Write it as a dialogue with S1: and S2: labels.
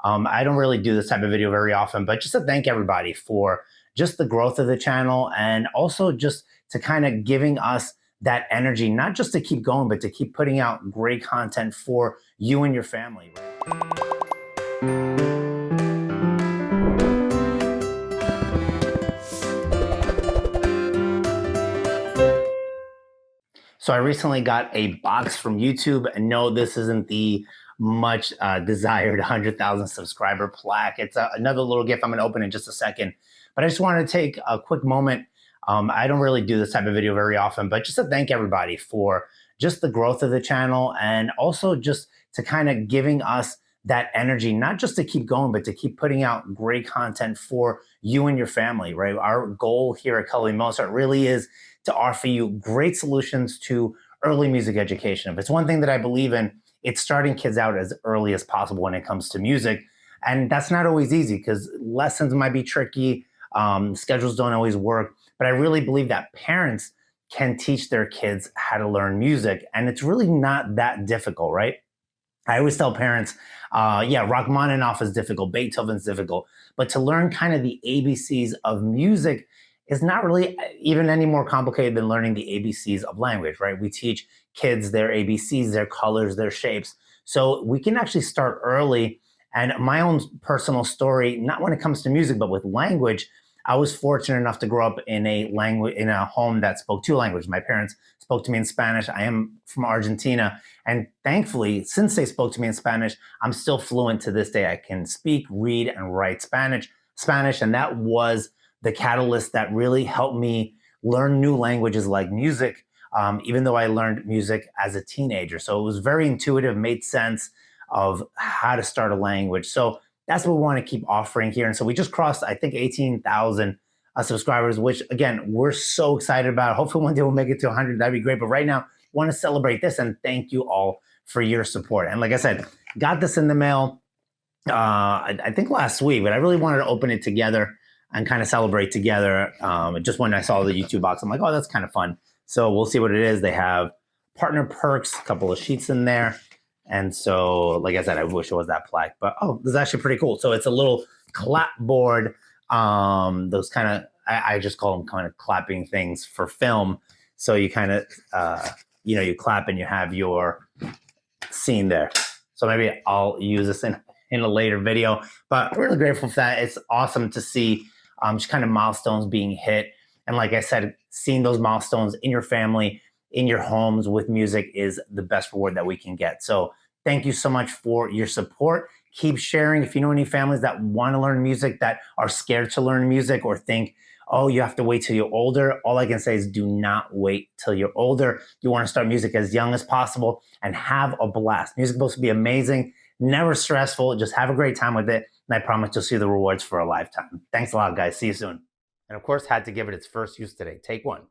S1: I don't really do this type of video very often, but just to thank everybody for just the growth of the channel and also just to kind of giving us that energy, not just to keep going, but to keep putting out great content for you and your family. So I recently got a box from YouTube, and no, this isn't the much desired 100,000 subscriber plaque. It's another little gift I'm going to open in just a second. But I just wanted to take a quick moment. I don't really do this type of video very often, but just to thank everybody for just the growth of the channel and also just to kind of giving us that energy, not just to keep going, but to keep putting out great content for you and your family, right? Our goal here at Cuddly Mozart really is to offer you great solutions to early music education. If it's one thing that I believe in, it's starting kids out as early as possible when it comes to music. And that's not always easy because lessons might be tricky, schedules don't always work, but I really believe that parents can teach their kids how to learn music, and it's really not that difficult, right? I always tell parents, yeah, Rachmaninoff is difficult, Beethoven's difficult, but to learn kind of the ABCs of music is not really even any more complicated than learning the ABCs of language, right? We teach kids their ABCs, their colors, their shapes. So we can actually start early. And my own personal story, not when it comes to music, but with language, I was fortunate enough to grow up in a home that spoke two languages. My parents spoke to me in Spanish. I am from Argentina. And thankfully, since they spoke to me in Spanish, I'm still fluent to this day. I can speak, read, and write Spanish. And that was the catalyst that really helped me learn new languages like music, even though I learned music as a teenager. So it was very intuitive, made sense of how to start a language. So that's what we want to keep offering here. And so we just crossed, I think, 18,000 subscribers, which again, we're so excited about. Hopefully one day we'll make it to 100. That'd be great. But right now, I want to celebrate this and thank you all for your support. And like I said, got this in the mail, I think last week, but I really wanted to open it together and kind of celebrate together. Just when I saw the YouTube box, I'm like, oh, that's kind of fun. So we'll see what it is. They have partner perks, a couple of sheets in there. And so, like I said, I wish it was that plaque, but oh, this is actually pretty cool. So it's a little clapboard, those kind of, I just call them kind of clapping things for film. So you kind of, you clap and you have your scene there. So maybe I'll use this in a later video, but really grateful for that. It's awesome to see just kind of milestones being hit. And like I said, seeing those milestones in your family, in your homes with music is the best reward that we can get. So thank you so much for your support. Keep sharing. If you know any families that want to learn music, that are scared to learn music or think, oh, you have to wait till you're older, all I can say is do not wait till you're older. You want to start music as young as possible and have a blast. Music is supposed to be amazing, never stressful. Just have a great time with it. And I promise you'll see the rewards for a lifetime. Thanks a lot, guys. See you soon. And of course, had to give it its first use today. Take one.